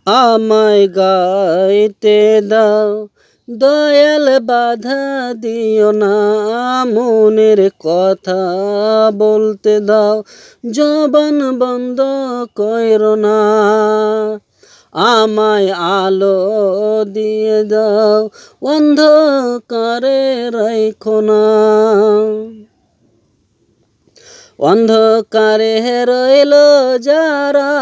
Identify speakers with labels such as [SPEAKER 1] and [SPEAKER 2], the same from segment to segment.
[SPEAKER 1] আমায় গাইতে দাও দয়াল, বাধা দিও না, মনের কথা বলতে দাও, জবান বন্ধ কইরো না। আমায় আলো দিয়ে দাও, অন্ধকারে রাইখো না। অন্ধকারে রইল যারা,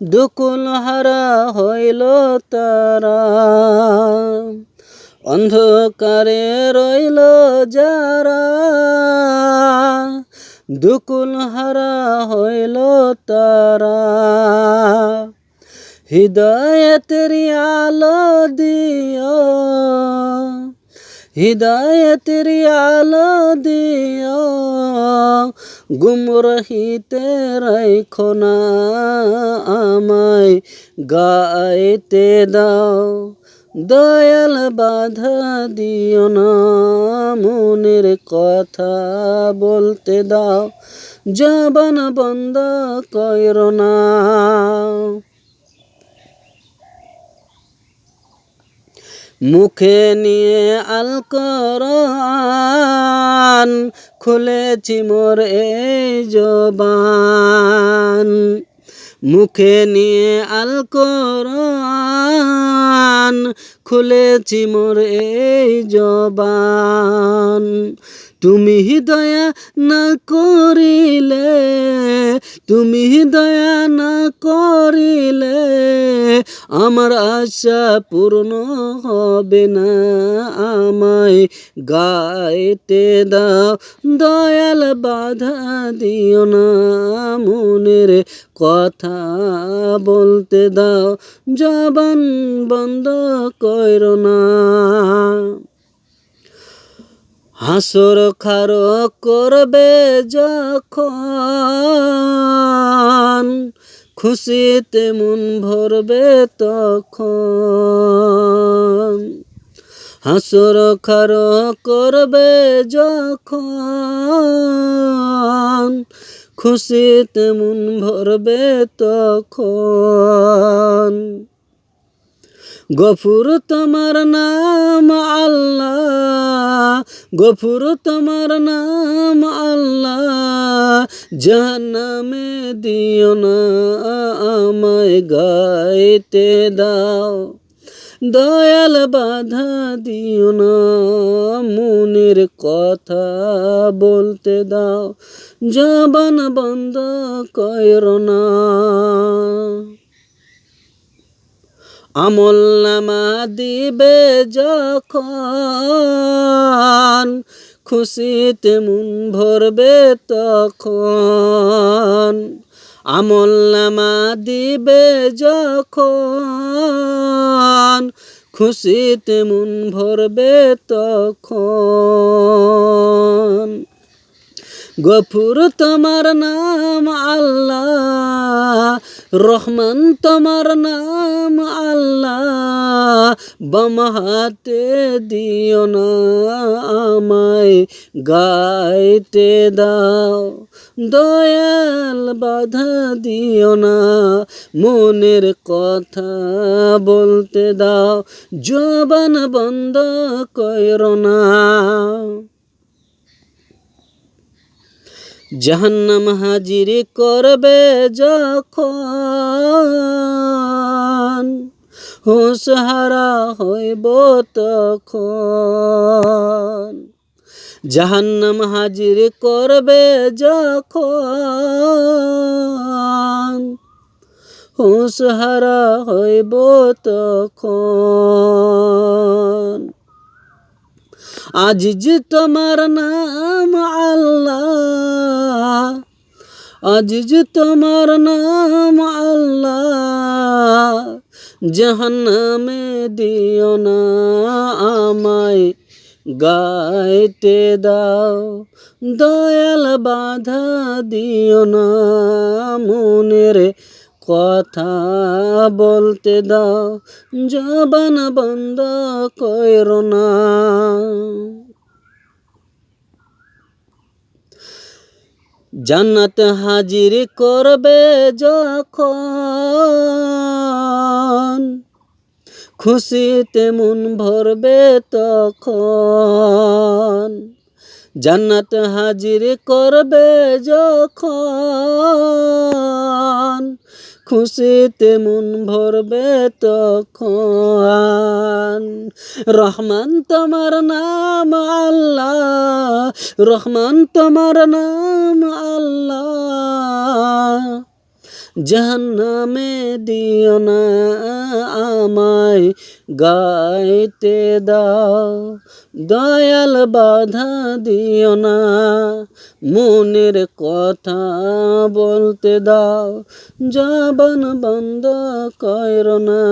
[SPEAKER 1] দুকুল হারা হইল তারা। অন্ধকারে রইল যারা, দুকুল হারা হইল তারা। হৃদয়ের আলো দিও, হৃদয়ের আলো দিও, গুমরাহিতে রাইখো না। আমায় গাইতে দাও দয়াল, বাধা দিও না, মনের কথা বলতে দাও, জবান বন্ধ কইরো না। মুখে নিয়ে আল কোরআন, খুলেছি মোর এই জবান। মুখে নিয়ে আল কোরআন, খুলেছি মোর এই জবান। তুমি দয়া না করিলে, তুমি দয়া না করিলে, আমার আশা পূর্ণ হবে না। আমায় গাইতে দাও দয়াল, বাধা দিও না, মনের কথা বলতে দাও, জবান বন্ধ কইরো না। হাসর খারো করবে যখন, খুশিতে মন ভরবে তখন। হাসর খারো করবে যখন, খুশিতে মন ভরবে তখন। গফুর তোমার নাম আল্লাহ, গফুর তোমার নাম আল্লাহ, জাহান্নামে দিও না। আমায় গাইতে দাও দয়াল, বাধা দিও না, মনের কথা বলতে দাও, জবান বন্ধ কইরো না। আমল নামা দিবে যখন, খুশিতে মন ভরবে তখন। আমল নামা দিবে যখন, খুশিতে মন ভরবে তখন। গফুর তোমার নাম আল্লাহ, রহমান তোমার নাম আল্লাহ, বাম হাতে দিও না। আমায় গাইতে দাও দয়াল, বাধা দিও না, মনের কথা বলতে দাও, জবান বন্ধ কইরো না। জাহান্নাম হাজির করবে যখন, হুঁশ হারা হইব তখন। জাহান্নাম হাজির করবে যখন, হুঁশ হারা হইব তখন। আজিজ তোমার নাম আল্লাহ, আজিজ তোমার নাম আল্লাহ, জাহান্নামে দিও না। আমায় গাইতে দাও দয়াল, বাধা দিও না, মনের কথা বলতে দাও, জবান বন্ধ কইরো না। জান্নাত হাজির করবে যখন, খুশিতে মন ভরবে তখন। জান্নাত হাজির করবে যখন, খুশিতে মন ভরবে তখন। রহমান তোমার নাম আল্লাহ, রহমান তোমার নাম আল্লাহ। জাহান্নামে দিও না আমায়, গাইতে দাও দয়াল বাধা দিও না। মনের কথা বলতে দাও, জবান বন্ধ করো না।